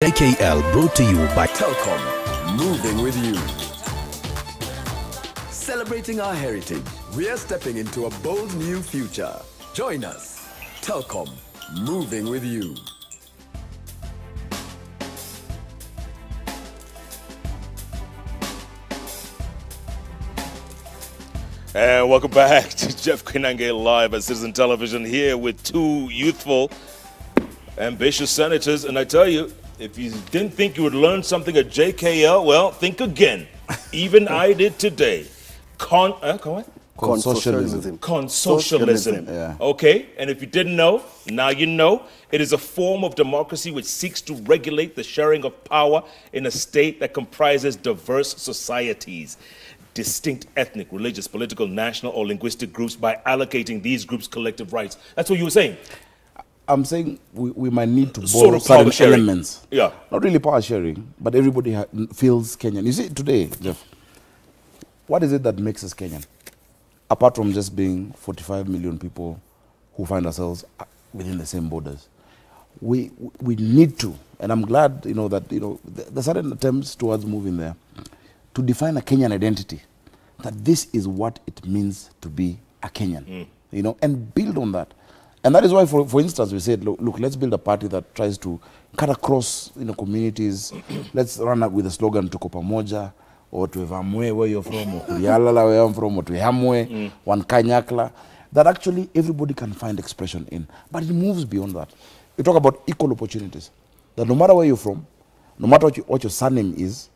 JKL brought to you by Telkom, moving with you. Celebrating our heritage, we are stepping into a bold new future. Join us. Telkom, moving with you. And welcome back to Jeff Koinange Live at Citizen Television, here with two youthful, ambitious senators. And I tell you, if you didn't think you would learn something at JKL, well, think again. Even I did today. Consocialism. Consocialism. Yeah. Okay, and if you didn't know, now you know. It is a form of democracy which seeks to regulate the sharing of power in a state that comprises diverse societies, distinct ethnic, religious, political, national, or linguistic groups by allocating these groups collective rights. That's what you were saying. I'm saying we might need to Sort borrow of power certain sharing. elements. Yeah. Not really power sharing, but everybody feels Kenyan. You see, today, Jeff, what is it that makes us Kenyan? Apart from just being 45 million people who find ourselves within the same borders. We need to, and I'm glad, that, there's certain attempts towards moving there to define a Kenyan identity, that this is what it means to be a Kenyan, and build on that. And that is why, for instance, we said, look, let's build a party that tries to cut across communities. Let's run up with the slogan, Tuko Pamoja, or Tuevamwe, where you're from, or Tuyalala, where I'm from, or Tuehamwe, Wankanyakla, that actually everybody can find expression in. But it moves beyond that. You talk about equal opportunities, that no matter where you're from, no matter what your surname is,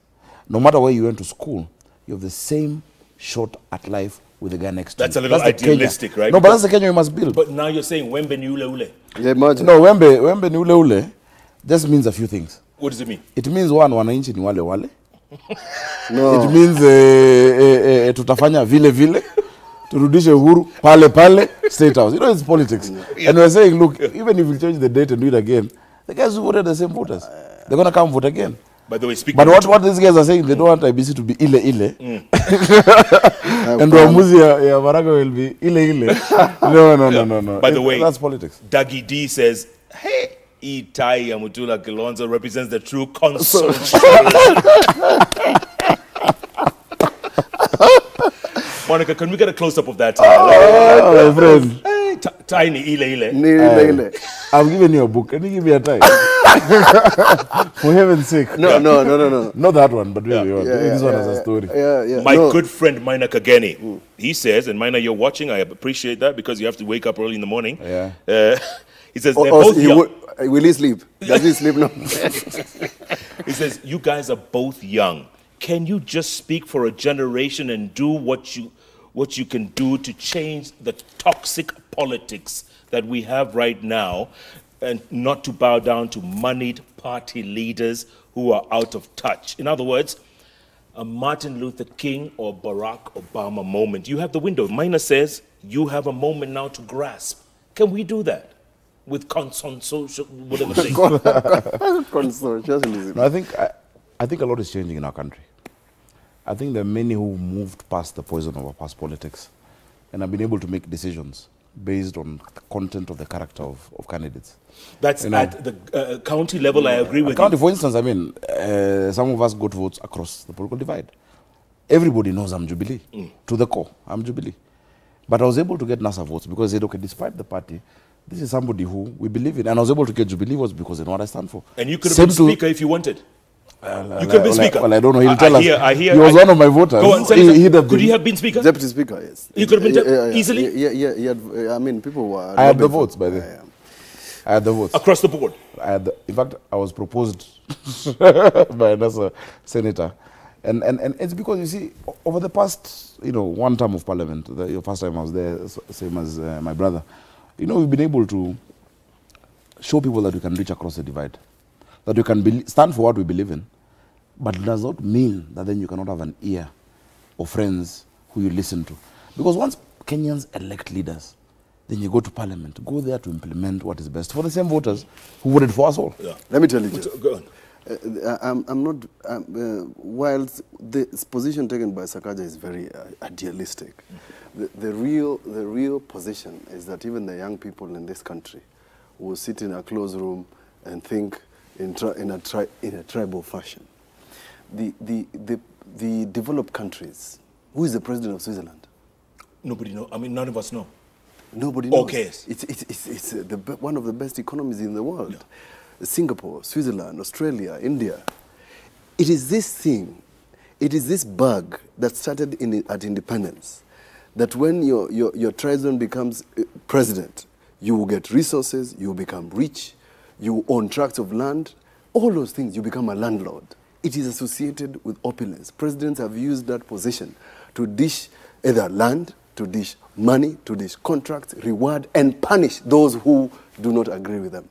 no matter where you went to school, you have the same shot at life with the guy next to you. That's a little idealistic, right? No, but that's the Kenya you must build. But now you're saying Wembe ni ule ule. Yeah, imagine. No, Wembe ni ule ule just means a few things. What does it mean? It means one, wananchi ni wale wale. No. It means tutafanya vile vile. Turudishe uhuru pale pale, State House. It's politics. Yeah. And we're saying, look, even if we change the date and do it again, the guys who voted the same voters, they're going to come vote again. By the way, but what these guys are saying, they don't want IBC to be ile. And Uamuzi ya Maraga will be ile. No. By the way, that's politics. Dougie D says, hey, Itai and Mutula Kilonzo represents the true console. Monica, can we get a close-up of that? My friend. Hey, tiny ile. I've given you a book. Can you give me a tie? For heaven's sake. No. Not that one, but really, this one has a story. My good friend, Mina Kageni, he says, and Mina, you're watching, I appreciate that because you have to wake up early in the morning. Yeah. He says, they're both young. Will he sleep? Does he sleep now? He says, you guys are both young. Can you just speak for a generation and do what you can do to change the toxic politics that we have right now, and not to bow down to moneyed party leaders who are out of touch? In other words, a Martin Luther King or Barack Obama moment. You have the window. Mina says you have a moment now to grasp. Can we do that with consocialism? No, I think a lot is changing in our country. I think there are many who moved past the poison of our past politics and have been able to make decisions based on the content of the character of candidates. That's at the county level, I agree with county, you. for instance, some of us got votes across the political divide. Everybody knows I'm Jubilee, to the core, I'm Jubilee. But I was able to get NASA votes because they said, okay, despite the party, this is somebody who we believe in. And I was able to get Jubilee votes because they know what I stand for. And you could have been speaker if you wanted. You could be speaker. Well, I don't know. He'll tell us. He was one of my voters. Go on, could he have been speaker? Deputy speaker, yes. He could have been easily? Yeah. He had, people were... I had the votes by then. I had the votes. Across the board? In fact, I was proposed by another senator. And it's because, you see, over the past, one term of parliament, your first time I was there, same as my brother, we've been able to show people that we can reach across the divide. That you can stand for what we believe in, but it does not mean that then you cannot have an ear or friends who you listen to. Because once Kenyans elect leaders, then you go to parliament, go there to implement what is best for the same voters who voted for us all. Yeah. Let me tell you, Jeff. Go on. I'm not, whilst the position taken by Sakaja is very idealistic, the real position is that even the young people in this country will sit in a closed room and think in a tribal fashion. The developed countries, who is the president of Switzerland? Nobody knows. I mean, none of us know. Nobody knows. Okay. It's one of the best economies in the world. Yeah. Singapore, Switzerland, Australia, India. It is this thing, it is this bug that started at independence, that when your tribesman becomes president, you will get resources, you will become rich, you own tracts of land, all those things, you become a landlord. It is associated with opulence. Presidents have used that position to dish either land, to dish money, to dish contracts, reward, and punish those who do not agree with them.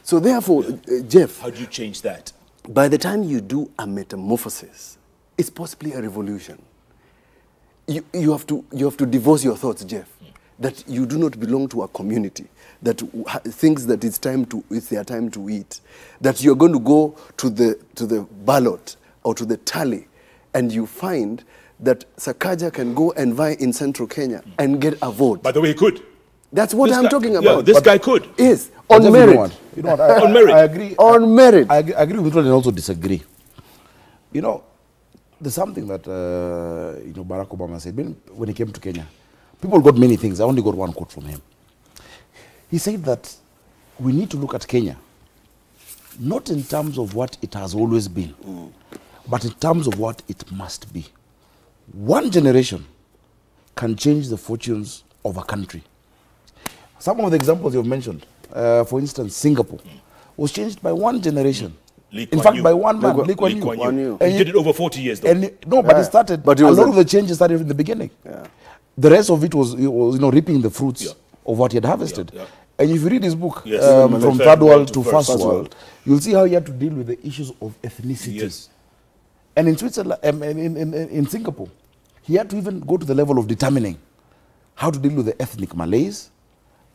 So therefore, Jeff... How do you change that? By the time you do a metamorphosis, it's possibly a revolution. You have to divorce your thoughts, Jeff, that you do not belong to a community that thinks that it's their time to eat, that you're going to go to the ballot or to the tally, and you find that Sakaja can go and vie in central Kenya and get a vote. By the way, he could. That's what I'm talking about. Yeah, this guy could. Yes, on merit. You know what? On merit. I agree. On merit. I agree with you and also disagree. You know, there's something that Barack Obama said when he came to Kenya. People got many things. I only got one quote from him. He said that we need to look at Kenya, not in terms of what it has always been, but in terms of what it must be. One generation can change the fortunes of a country. Some of the examples you've mentioned, for instance, Singapore, was changed by one generation. In fact, by one man, Lee Kuan Yew. He did it over 40 years, though. But it started, a lot of the changes started in the beginning. Yeah. The rest of it was reaping the fruits of what he had harvested. Yeah. And if you read his book, From Third World to First World, you'll see how he had to deal with the issues of ethnicity. Yes. And in Switzerland, in Singapore, he had to even go to the level of determining how to deal with the ethnic Malays,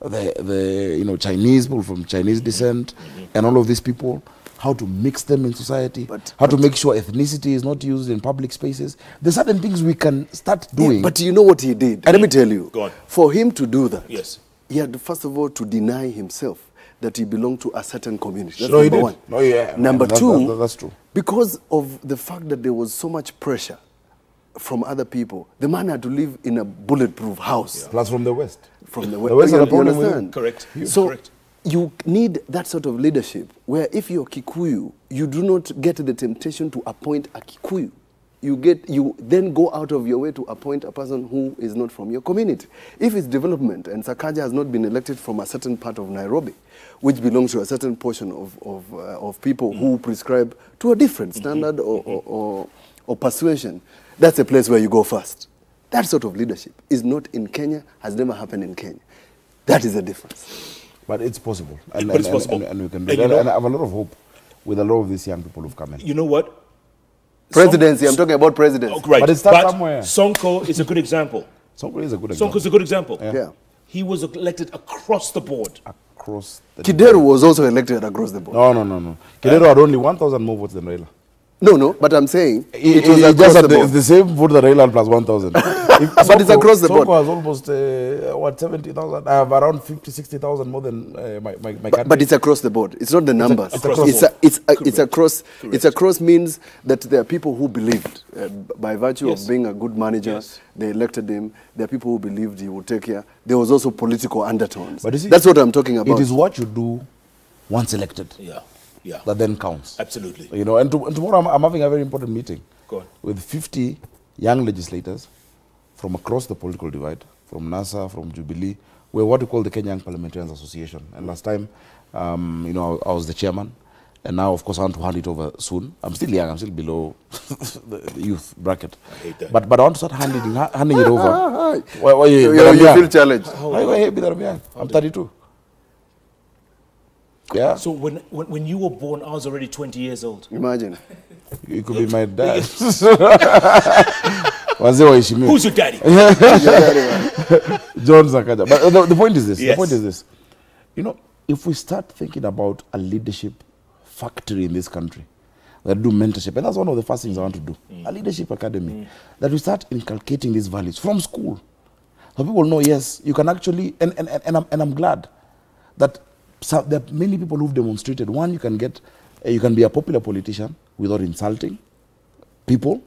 the Chinese people from Chinese descent, and all of these people, how to mix them in society, how to make sure ethnicity is not used in public spaces. There's certain things we can start doing. Yeah, but you know what he did? And let me tell you, for him to do that, he had first of all to deny himself that he belonged to a certain community. That's number one. No, yeah. Number two, that's true. Because of the fact that there was so much pressure from other people, the man had to live in a bulletproof house. Yeah. Plus from the West. From the West. The West you understand? Correct. So correct. You need that sort of leadership where if you're Kikuyu, you do not get the temptation to appoint a Kikuyu. You then go out of your way to appoint a person who is not from your community. If it's development and Sakaja has not been elected from a certain part of Nairobi, which belongs to a certain portion of people who prescribe to a different standard or persuasion, that's a place where you go first. That sort of leadership is not in Kenya, has never happened in Kenya. That is the difference. But it's possible. And we can do that. And I have a lot of hope with a lot of these young people who've come in. You know what? Presidency, I'm talking about presidency. Oh, right. But it starts somewhere. Sonko is a good example. Sonko is a good example. Sonko is a good example. Yeah. He was elected across the board. Across the Kideru was also elected across the board. No. Kideru had only 1,000 more votes than Raila. No, but I'm saying it was across the board. It's the same vote that Raila plus 1,000. But it's across the board. Sonko has almost 70,000. I have around 50,000-60,000 more than my country. But it's across the board. It's not the numbers. It's across. It's across means that there are people who believed by virtue of being a good manager. They elected him. There are people who believed he would take care. There was also political undertones. But that's what I'm talking about. It is what you do once elected. Yeah. That then counts. Absolutely. And tomorrow I'm having a very important meeting with 50 young legislators from across the political divide, from NASA, from Jubilee. We're what we call the Kenya Young Parliamentarians Association. And last time, I was the chairman. And now, of course, I want to hand it over soon. I'm still young. I'm still below the youth bracket. I hate that. But I want to start handing it over. You feel challenged. I'm 32. Yeah. So when you were born, I was already 20 years old. Imagine. You could be my dad. Who's your daddy? John Sakaja. But the point is this. The point is this. If we start thinking about a leadership factory in this country that do mentorship, and that's one of the first things I want to do, a leadership academy, that we start inculcating these values from school. So people know, yes, you can actually, and I'm glad that there are many people who've demonstrated. One, you can get You can be a popular politician without insulting people,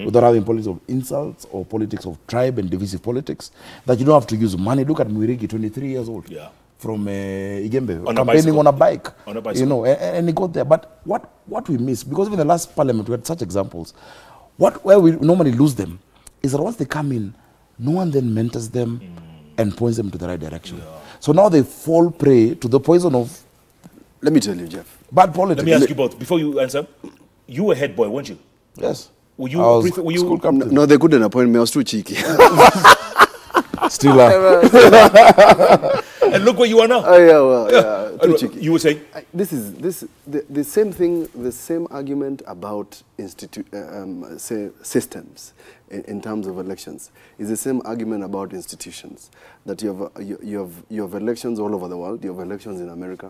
without having politics of insults or politics of tribe and divisive politics, that you don't have to use money. Look at Mwirigi, 23 years old, from Igembe, campaigning on a bike. On a bicycle. You know, and he got there. But what we miss, because even the last parliament, we had such examples, where we normally lose them, is that once they come in, no one then mentors them and points them to the right direction. So now they fall prey to the poison of... Let me tell you, Jeff. Bad politics. Let me ask you both. Before you answer, you were head boy, weren't you? Yes. Were you school captain? No, they couldn't appoint me. I was too cheeky. Still and look where you are now. Oh, yeah, well, yeah. Too cheeky. You were saying? The same thing, the same argument about systems in terms of elections is the same argument about institutions. That you have elections all over the world. You have elections in America.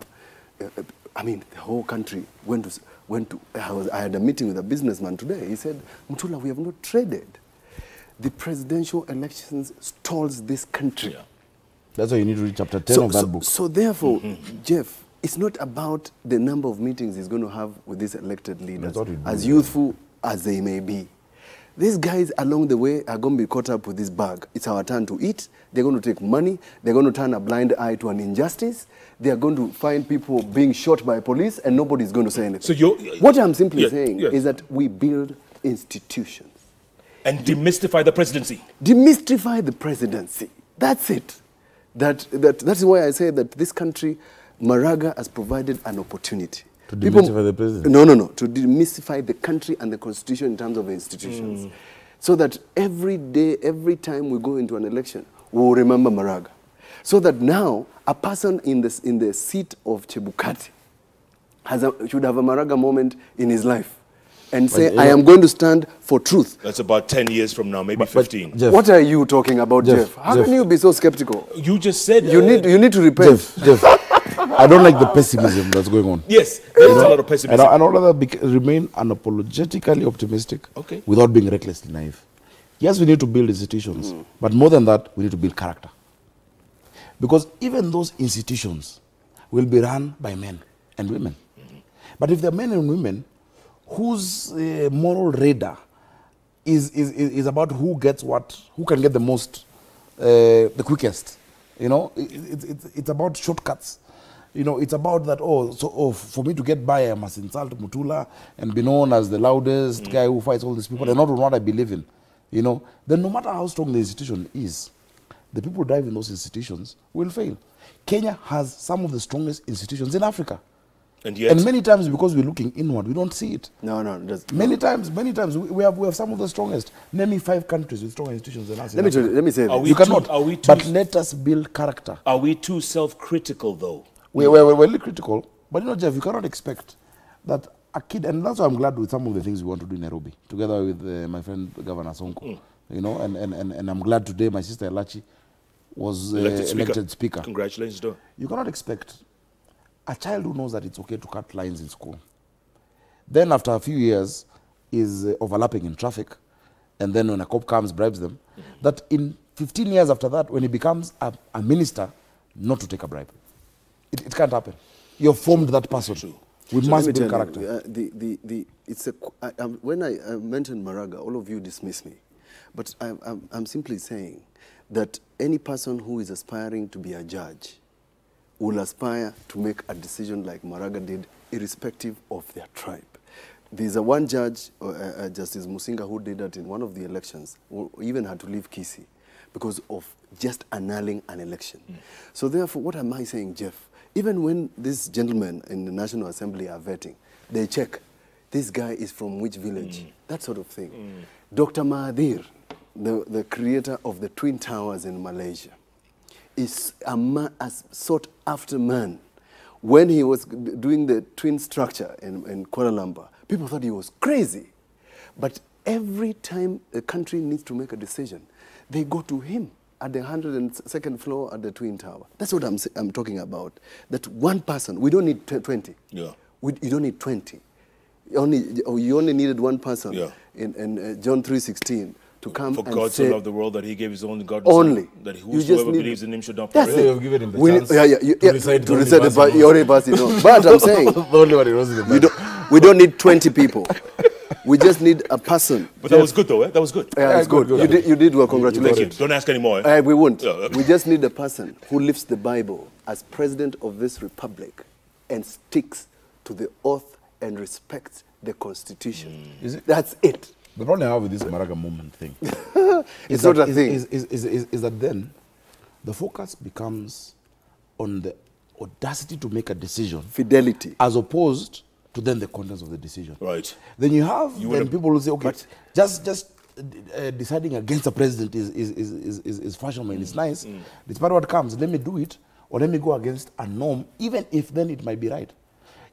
I mean, the whole country went to. I had a meeting with a businessman today. He said, Mutula, we have not traded. The presidential elections stalls this country. Yeah. That's why you need to read chapter 10 of that book. So therefore, Jeff, it's not about the number of meetings he's going to have with these elected leaders, as youthful as they may be. These guys along the way are going to be caught up with this bag. It's our turn to eat. They're going to take money. They're going to turn a blind eye to an injustice. They are going to find people being shot by police, and nobody's going to say anything. So what I'm simply saying is that we build institutions. And demystify the presidency. Demystify the presidency. That's it. That's why I say that this country, Maraga, has provided an opportunity. To demystify the presidency? No. To demystify the country and the constitution in terms of institutions. So that every day, every time we go into an election, we will remember Maraga. So that now, a person in the seat of Chebukati should have a Maraga moment in his life. And say, I am going to stand for truth. That's about 10 years from now, maybe 15. Jeff, what are you talking about, Jeff? How can you be so skeptical? You just said... You need to repent. Jeff, I don't like the pessimism that's going on. Yes, there's a lot of pessimism. And I'd rather remain unapologetically optimistic without being recklessly naive. Yes, we need to build institutions, but more than that, we need to build character. Because even those institutions will be run by men and women. But if they're men and women whose moral radar is about who gets what, who can get the most, the quickest. You know, it's about shortcuts. You know, it's about that, for me to get by, I must insult Mutula and be known as the loudest guy who fights all these people, and not what I believe in. You know, then no matter how strong the institution is, the people driving those institutions will fail. Kenya has some of the strongest institutions in Africa. And many times, because we're looking inward, we don't see it. Many times, we have some of the strongest. Name me 5 countries with strong institutions than us. Let me say this. You cannot. But let us build character. Are we too self-critical, though? We're really critical. But you know, Jeff, you cannot expect that a kid, and that's why I'm glad with some of the things we want to do in Nairobi, together with my friend Governor Sonko. You know, and I'm glad today my sister Elachi was elected speaker. Congratulations, though. You cannot expect a child who knows that it's okay to cut lines in school, then after a few years is overlapping in traffic, and then when a cop comes, bribes them, that in 15 years after that, when he becomes a minister, not to take a bribe. It can't happen. You've formed that person. True. We must build character. When I mentioned Maraga, all of you dismiss me. But I'm simply saying that any person who is aspiring to be a judge will aspire to make a decision like Maraga did, irrespective of their tribe. There's one judge, Justice Musinga, who did that in one of the elections, who even had to leave Kisii because of just annulling an election. So therefore, what am I saying, Jeff? Even when these gentlemen in the National Assembly are vetting, they check, this guy is from which village, that sort of thing. Dr. Mahathir, the creator of the Twin Towers in Malaysia, is a sought-after man. When he was doing the twin structure in Kuala Lumpur, people thought he was crazy. But every time a country needs to make a decision, they go to him at the 102nd floor at the Twin Tower. That's what I'm talking about. That one person, we don't need 20. Yeah. You don't need 20. You only needed one person in John 3:16 to come for and God say, so loved the world that he gave his only God only. That whosoever believes in him should not perish. So you've given him the chance to recite the only verse he knows. But I'm saying, the only one he knows in the Bible. We don't need 20 people. We just need a person. But that was good, though, eh? That was good. Yeah, it's good. You did well. Congratulations. Don't ask any more. Eh? We won't. Yeah. We just need a person who lifts the Bible as president of this republic and sticks to the oath and respects the Constitution. That's it. The problem I have with this Maraga movement thing It's not a thing. Is that then the focus becomes on the audacity to make a decision, Fidelity. as opposed to then the contents of the decision. Right. Then you have then have- people will say, okay, just deciding against a president is fashionable and it's nice. Despite what comes, let me do it, or let me go against a norm, even if then it might be right.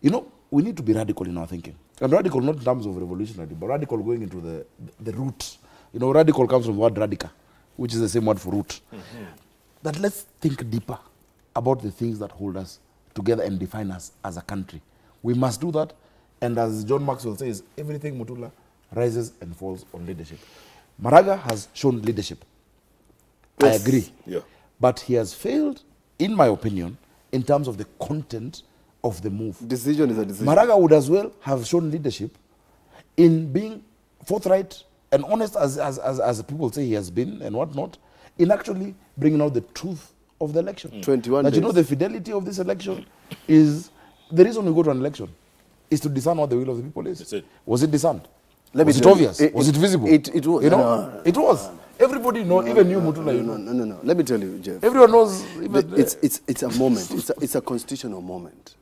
You know, we need to be radical in our thinking. And radical not in terms of revolutionary, but radical going into the root. You know, radical comes from the word radica, which is the same word for root. That let's think deeper about the things that hold us together and define us as a country. We must do that. And as John Maxwell says, everything, Mutula, rises and falls on leadership. Maraga has shown leadership. I Yes. agree. Yeah. But he has failed, in my opinion, in terms of the content of the move. Decision is a decision. Maraga would as well have shown leadership in being forthright and honest, as people say he has been and whatnot, in actually bringing out the truth of the election. 21 That you know days. the fidelity of this election is the reason we go to an election is to discern what the will of the people is. That's it. Was it discerned? Let me Was it tell you, obvious? Was it visible? It was. You know, No. it was. Everybody knows, even you, Mutula, you know. No. Let me tell you, Jeff. Everyone knows. Even, It's a moment. It's a constitutional moment.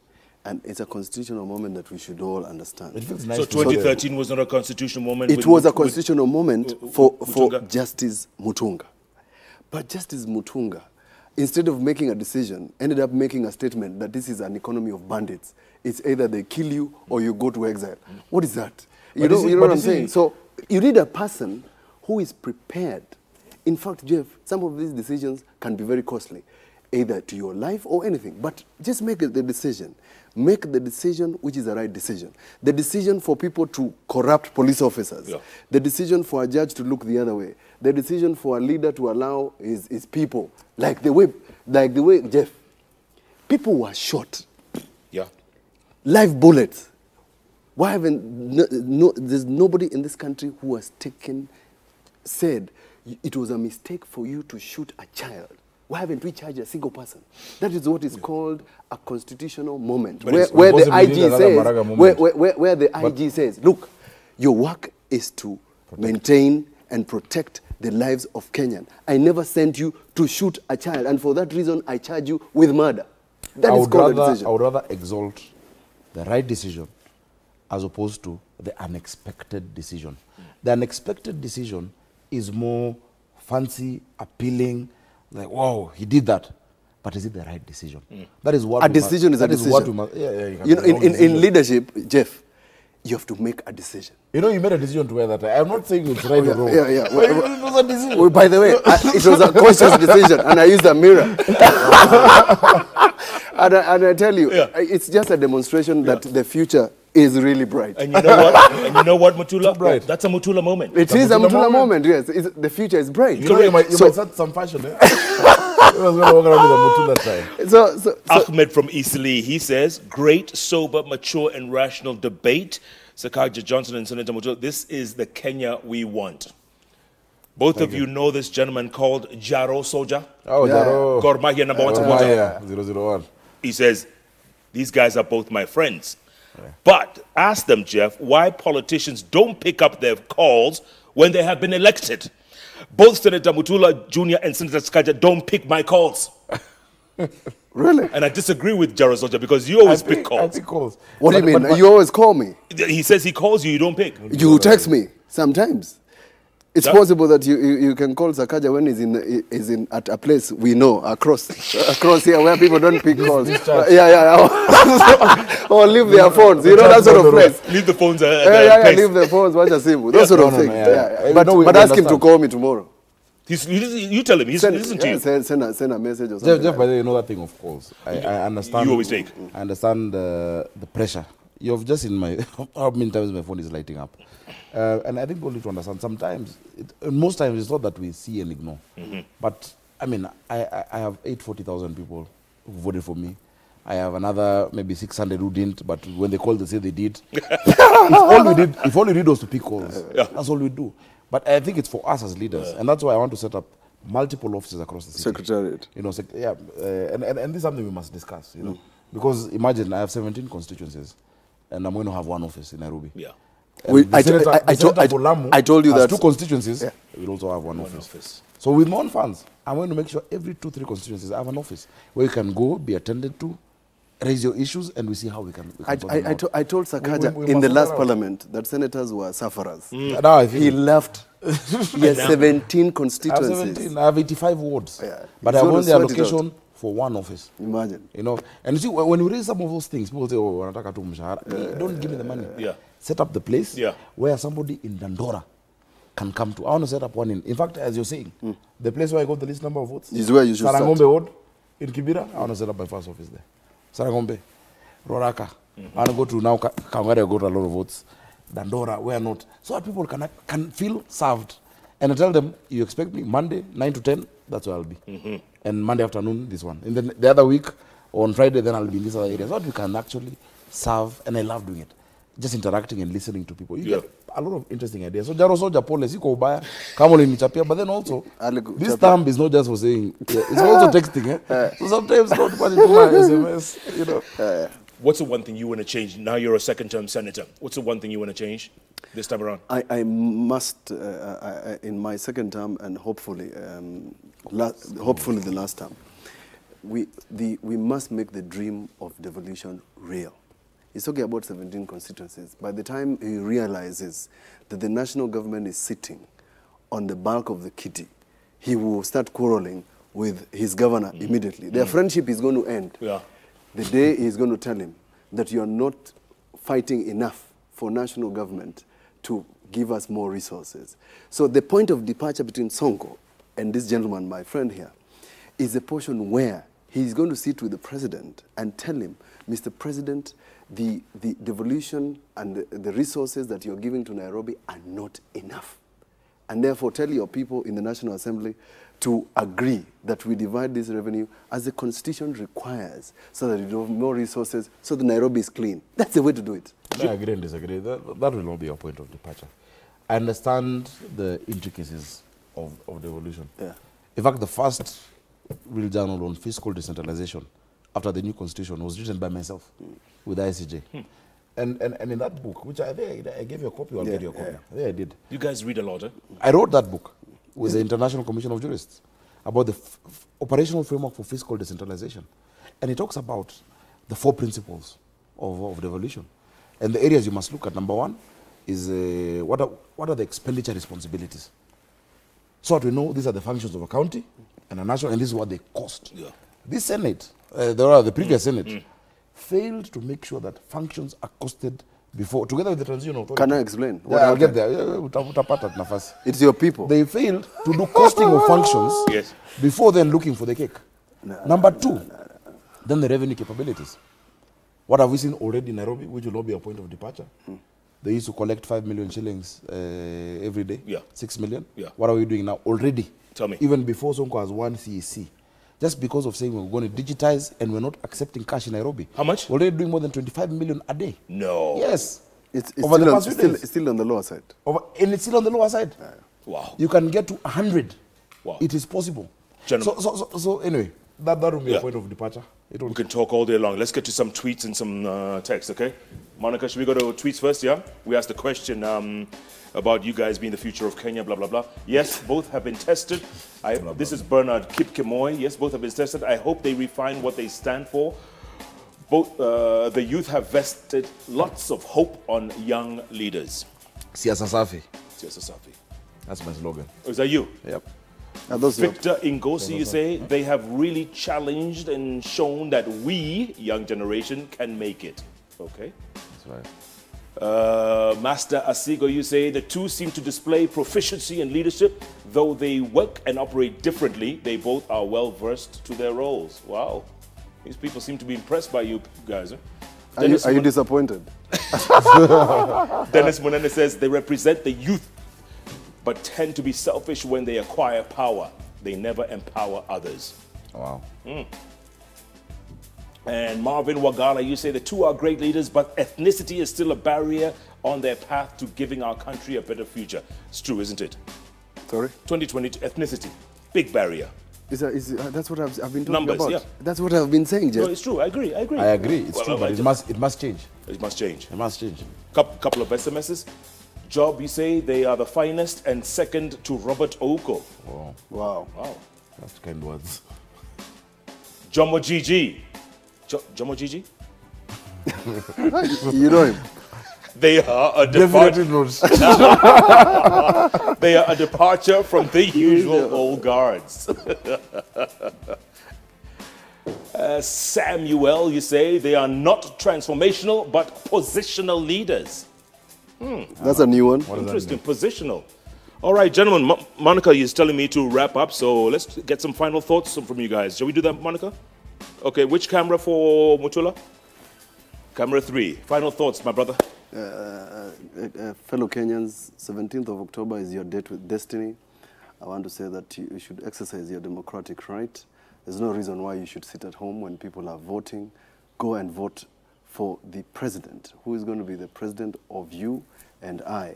And it's a constitutional moment that we should all understand. it feels nice. So to say 2013 was not a constitutional moment? It with- was a with- constitutional moment for Mutunga? Justice Mutunga. But Justice Mutunga, instead of making a decision, ended up making a statement that this is an economy of bandits. It's either they kill you or you go to exile. What is that? You know what I'm saying? So you need a person who is prepared. In fact, Jeff, some of these decisions can be very costly, either to your life or anything. But just make the decision. Make the decision which is the right decision. The decision for people to corrupt police officers. Yeah. The decision for a judge to look the other way. The decision for a leader to allow his people. Like the way, Jeff, people were shot. Yeah. Live bullets. Why haven't, there's nobody in this country who has said it was a mistake for you to shoot a child. Why haven't we charged a single person? That is what is called a constitutional moment, But where the possibly IG need another says, Maraga moment. where the IG says, look, your work is to maintain and protect the lives of Kenyan. I never sent you to shoot a child, and for that reason, I charge you with murder. That is called a decision. I would rather exalt the right decision as opposed to the unexpected decision. The unexpected decision is more fancy, appealing, like, wow, he did that. But is it the right decision? That is what A decision is a decision. What we must, you You know, in leadership, Jeff, you have to make a decision. You know, you made a decision to wear that. I'm not saying it's right or wrong. Yeah. But it was a decision. Well, by the way, it was a conscious decision, and I used a mirror. and I tell you, it's just a demonstration that the future is really bright. And you know what? And you know what, Mutula? bright. That's a Mutula moment. It is a Mutula Mutula moment. moment, yes. The future is bright. You know, you might start some fashion. Eh? I was going to walk around with a Mutula tie. So Ahmed from Eastleigh, he says, great, sober, mature, and rational debate. Sakaja Johnson and Senator Mutula, this is the Kenya we want. Both of you know this gentleman called Jaro Soja. Oh, Yeah. Jaro. Gor Mahia number one. Gor Mahia, 001. He says, these guys are both my friends. But ask them, Jeff, why politicians don't pick up their calls when they have been elected. Both Senator Mutula Jr. and Senator Sakaja don't pick my calls. really? And I disagree with Jaro Soja because you always pick I calls. pick calls. What do you mean? You always call me. He says he calls you, you don't pick. You text me sometimes. It's Yeah. possible that you can call Sakaja when he's in at a place we know across here where people don't pick calls. church. Or leave their phones. You know that sort of place. Leave the phones at Yeah, place. leave the phones. Watch a symbol. Those sort of No, things. no, yeah. But No, we ask him to understand. call me tomorrow. You tell him, he's listening to you. Send a message or something. Jeff, by the way, you know that thing of calls. I understand. You always take. I understand the pressure. You've just in my how many times my phone is lighting up, and I think we need to understand. Sometimes, most times, it's not that we see and ignore. But I mean, I have 840,000 people who voted for me. I have another maybe 600 who didn't, but when they called, they say they did. If all we did was to pick calls, that's all we do. But I think it's for us as leaders, and that's why I want to set up multiple offices across the city. Secretariat. You know, and this is something we must discuss, you know. Because imagine I have 17 constituencies, and I'm going to have one office in Nairobi. I told you that 2 constituencies, yeah. we'll also have one office. So with my own funds, I'm going to make sure every 2-3 constituencies I have an office where you can go, be attended to, raise your issues, and we see how we can sort them out. I told Sakaja in the last parliament that senators were sufferers. He left. He has 17 constituencies. I have 17. I have 85 wards. Yeah. But I have only allocation for one office. Imagine. You know, and you see, when you raise some of those things, people say, oh, wanataka tu mshahara. Don't give me the money. Yeah. Set up the place Yeah. where somebody in Dandora can come to. I want to set up one in fact, as you're saying, the place where I got the least number of votes is where you should Sarangombe start. Ward in Kibera. I want to set up my first office there. Sarangombe, Roraka. I want to go to now Kangare, I got a lot of votes. Dandora, where not. So that people can feel served. And I tell them, you expect me Monday, 9 to 10, that's where I'll be. And Monday afternoon, this one. And then the other week, on Friday, then I'll be in this other area. So that we can actually serve, and I love doing it. Just interacting and listening to people. You get a lot of interesting ideas. So Jaro Soja Pole, Siko Ubaya, Kamol in Nichapia, but then also, this term is not just for saying, it's also texting. So sometimes not put into my SMS, you know. What's the one thing you want to change? Now you're a second-term senator. What's the one thing you want to change this time around? I must, in my second term, and hopefully the last term, we must make the dream of devolution real. He's talking about 17 constituencies. By the time he realizes that the national government is sitting on the bulk of the kitty, he will start quarreling with his governor immediately. Their friendship is going to end. Yeah. The day he's going to tell him that you are not fighting enough for national government to give us more resources. So the point of departure between Sonko and this gentleman, my friend here, is a portion where he's going to sit with the president and tell him, Mr. President, the devolution and the resources that you're giving to Nairobi are not enough. And therefore tell your people in the National Assembly to agree that we divide this revenue as the Constitution requires, so that you have more resources, so that Nairobi is clean. That's the way to do it. I agree and disagree. That will not be your point of departure. I understand the intricacies of devolution. Yeah. In fact, the first real journal on fiscal decentralization after the new constitution was written by myself with the ICJ. And in that book, which I gave you a copy, I'll get you a copy. Yeah, I did. You guys read a lot, eh? I wrote that book with the International Commission of Jurists about the operational framework for fiscal decentralization. And it talks about the 4 principles of devolution. And the areas you must look at, number 1, is what are the expenditure responsibilities? So that we know these are the functions of a county and a national, and this is what they cost. Yeah. This Senate, the previous Senate, failed to make sure that functions are costed before, together with the transition authority. Can I explain? Yeah, I'll get there. It's your people. They failed to do costing of functions before then looking for the cake. Number 2, then the revenue capabilities. What have we seen already in Nairobi, which will not be a point of departure? They used to collect 5 million shillings every day, 6 million. Yeah. What are we doing now already? Tell me. Even before Sonko has one CEC. Just because of saying we're going to digitize and we're not accepting cash in Nairobi. How much? We're already doing more than 25 million a day. No. Yes. It's still on the lower side. And it's still on the lower side. Wow. You can get to 100. Wow. It is possible. So anyway, that will be a point of departure. We can talk all day long. Let's get to some tweets and some text, okay? Monica, should we go to tweets first, yeah? We asked the question about you guys being the future of Kenya, blah, blah, blah. Yes, both have been tested. This is Bernard Kipkemoy. Yes, both have been tested. I hope they refine what they stand for. Both the youth have vested lots of hope on young leaders. Siasa Safi. Siasa Safi. That's my slogan. Oh, is that you? Yep. Victor Ingosi, you say, they have really challenged and shown that we, young generation, can make it. Okay. That's right. Master Asigo, you say, the two seem to display proficiency and leadership. Though they work and operate differently, they both are well versed to their roles. Wow. These people seem to be impressed by you guys. Huh? Are you disappointed? Dennis Monene says, they represent the youth, but tend to be selfish when they acquire power. They never empower others. Wow. And Marvin Wagala, you say the two are great leaders, but ethnicity is still a barrier on their path to giving our country a better future. It's true, isn't it? Sorry? 2020, ethnicity, big barrier. That's what I've been talking Numbers, about. yeah. That's what I've been saying, Jeff. No, it's true, I agree. I agree, it's true, but it must change. It must change. It must change. Couple of SMSs. Job, you say they are the finest and second to Robert Oko. Wow. Wow. Wow. That's kind words. Jomo Gigi. Jomo Gigi? You know him. They are a Definitely departure. not. They are a departure from the usual old guards. Samuel, you say they are not transformational but positional leaders. That's a new one. Interesting, positional. All right, gentlemen, Monica is telling me to wrap up, so let's get some final thoughts from you guys. Shall we do that, Monica? Okay, which camera for Mutula? Camera 3. Final thoughts, my brother. Fellow Kenyans, 17th of October is your date with destiny. I want to say that you should exercise your democratic right. There's no reason why you should sit at home when people are voting. Go and vote for the president, who is going to be the president of you and I.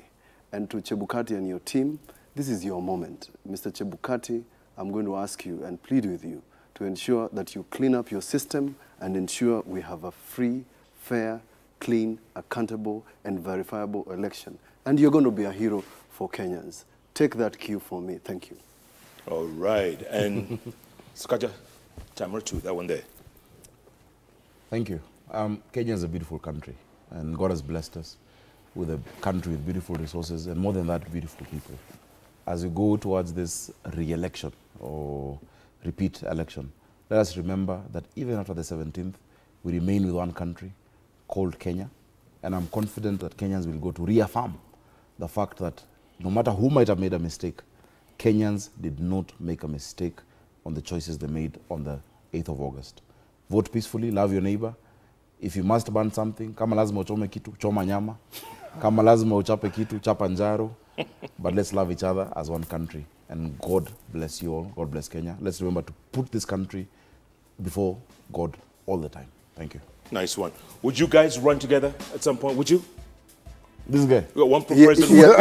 And to Chebukati and your team, this is your moment. Mr. Chebukati, I'm going to ask you and plead with you to ensure that you clean up your system and ensure we have a free, fair, clean, accountable, and verifiable election. And you're going to be a hero for Kenyans. Take that cue for me. Thank you. All right. And Sakaja, camera 2, that one there. Thank you. Kenya is a beautiful country, and God has blessed us with a country with beautiful resources, and more than that, beautiful people. As we go towards this re-election or repeat election, let us remember that even after the 17th, we remain with one country called Kenya, and I'm confident that Kenyans will go to reaffirm the fact that no matter who might have made a mistake, Kenyans did not make a mistake on the choices they made on the 8th of August. Vote peacefully, love your neighbor. If you must ban something, kama lazima uchome kitu, choma nyama. Kama lazima uchape kitu, chapa njaro. But let's love each other as one country. And God bless you all. God bless Kenya. Let's remember to put this country before God all the time. Thank you. Nice one. Would you guys run together at some point? Would you? This guy. You got one president. Yeah,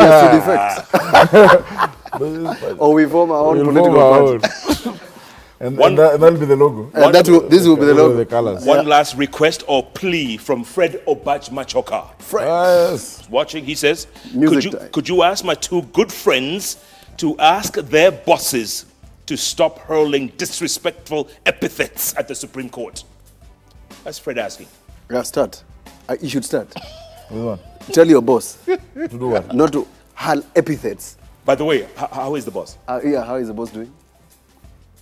or we form our own political party. And that'll be the logo. And this will be the logo. The colors. One last request or plea from Fred Obach Machoka. Yes. Watching, he says, Music time. could you ask my two good friends to ask their bosses to stop hurling disrespectful epithets at the Supreme Court? That's Fred asking. Yeah, start. You should start. With what? Tell your boss To do what? not to hurl epithets. By the way, how is the boss? Yeah, how is the boss doing?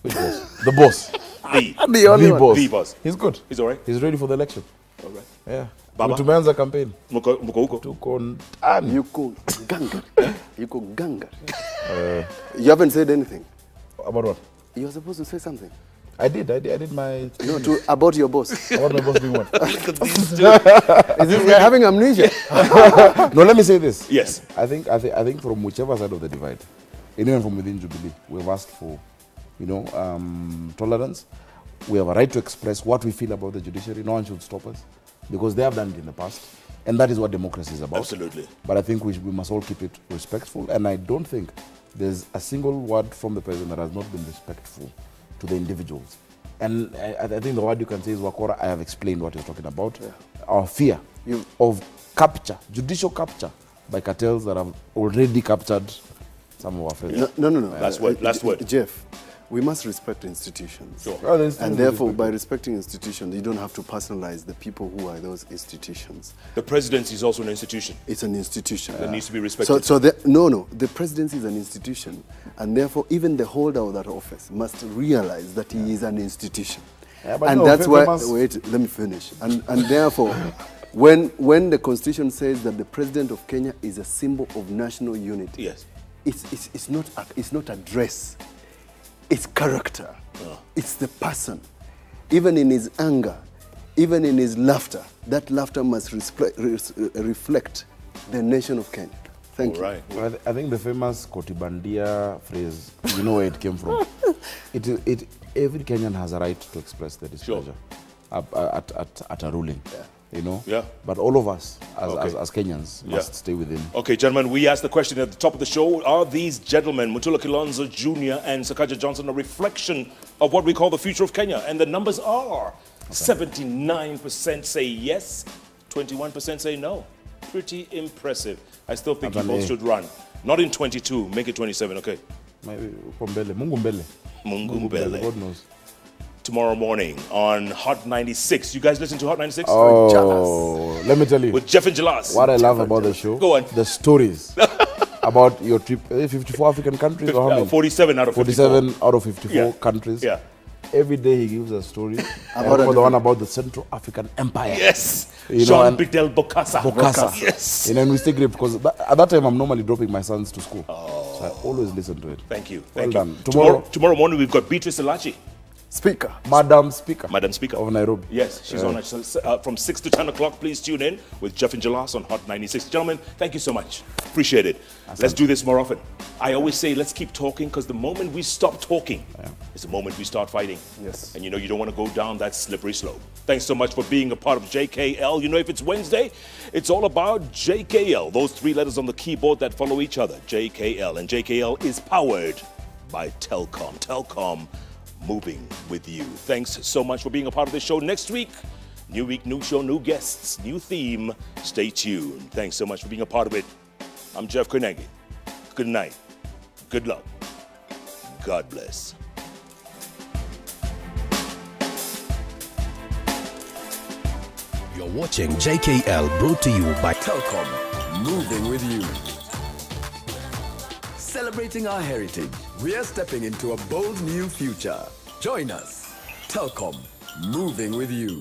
Which boss? The boss. The only The one. boss. The boss. He's good. He's all right? He's ready for the election. All right. Yeah. Baba? Tumeanza campaign. Muko huko. Tuko ndani. Yuko Ganga. Yuko Ganga. You haven't said anything. About what? You're supposed to say something. I did my... No, about your boss. About my boss doing what? Look at these two. Is this guy having amnesia? No, let me say this. Yes. I think from whichever side of the divide, even from within Jubilee, we've asked for, tolerance. We have a right to express what we feel about the judiciary. No one should stop us because they have done it in the past. And that is what democracy is about. Absolutely. But I think we must all keep it respectful. And I don't think there's a single word from the president that has not been respectful to the individuals. And I think the word you can say is Wakora. I have explained what he's talking about. Yeah. Our fear of capture, judicial capture by cartels that have already captured some of our friends. No. Last word. Jeff, we must respect institutions. Sure. And therefore, by respecting institutions, you don't have to personalize the people who are those institutions. The presidency is also an institution. It's an institution. That needs to be respected. The presidency is an institution, and therefore even the holder of that office must realize that he is an institution. Yeah, but and no, that's why, must... wait, let me finish. And therefore, when the constitution says that the president of Kenya is a symbol of national unity, Yes. it's not a dress. It's character. Oh. It's the person. Even in his anger, even in his laughter, that laughter must reflect the nation of Kenya. Thank you. Right. Well, I think the famous Kotibandia phrase, you know where it came from. Every Kenyan has a right to express their displeasure. Sure. at a ruling. You know? Yeah. But all of us, Okay. as Kenyans, must stay within. Okay, gentlemen, we asked the question at the top of the show. Are these gentlemen, Mutula Kilonzo Jr. and Sakaja Johnson, a reflection of what we call the future of Kenya? And the numbers are 79% say yes, 21% say no. Pretty impressive. I still think you both should run. Not in 22, make it 27, okay? Maybe Mungu mbele. Mungu mbele. God knows. Tomorrow morning on Hot 96. You guys listen to Hot 96? Oh, let me tell you. With Jeff and Jalas. What I love about the show, Go on. the stories about your trip. 54 African countries or how many? 47 out of 54. 47 out of 54 countries. Yeah. Every day he gives a story. About the one about the Central African Empire. Yes. You Jean know, Bidel Bokassa. Bokassa. Yes. You know, and we stay great because at that time I'm normally dropping my sons to school. So I always listen to it. Thank you. Well Thank you. done. Tomorrow morning we've got Beatrice Elachi. Speaker. Madam Speaker. Madam Speaker. Of Nairobi. Yes, she's on from 6 to 10 o'clock. Please tune in with Jeff and Jalas on Hot 96. Gentlemen, thank you so much. Appreciate it. Let's do this more often. I always say let's keep talking because the moment we stop talking is the moment we start fighting. Yes. And you know you don't want to go down that slippery slope. Thanks so much for being a part of JKL. You know, if it's Wednesday, it's all about JKL. Those 3 letters on the keyboard that follow each other. JKL. And JKL is powered by Telcom. Telcom, moving with you. Thanks so much for being a part of this show. Next week, new week, new show, new guests, new theme. Stay tuned. Thanks so much for being a part of it. I'm Jeff Koinange. Good night. Good luck. God bless. You're watching JKL, brought to you by Telcom, moving with you. Celebrating our heritage, we are stepping into a bold new future. Join us. Telcom, moving with you.